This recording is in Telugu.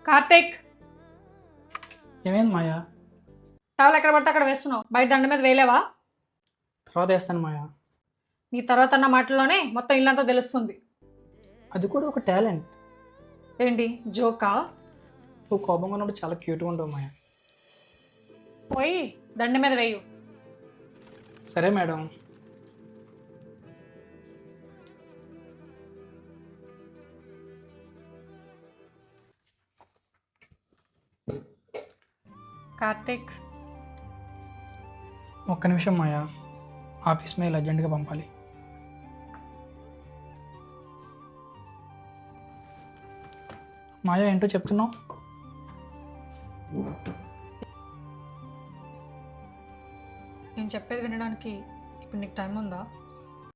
కార్తీక్, ఏమైంది మాయా? టవల్ ఎక్కడ పడితే అక్కడ వేస్తున్నావు. బయట దండ మీద వేయలేవా? తర్వాత వేస్తాను మాయా. నీ తర్వాత అన్న మాటల్లోనే మొత్తం ఇల్లంతా తెలుస్తుంది. అది కూడా ఒక టాలెంట్. ఏంటి జోకా? నువ్వు కోపంగా ఉన్నప్పుడు చాలా క్యూట్గా ఉంటావు మాయా. పోయి దండ మీద వేయు. సరే మేడం. కార్తీక్, ఒక్క నిమిషం మాయా, ఆఫీస్ మెయిల్ అర్జెంటుగా పంపాలి. మాయా ఏంటో చెప్తున్నావు? నేను చెప్పేది వినడానికి ఇప్పుడు నీకు టైం ఉందా?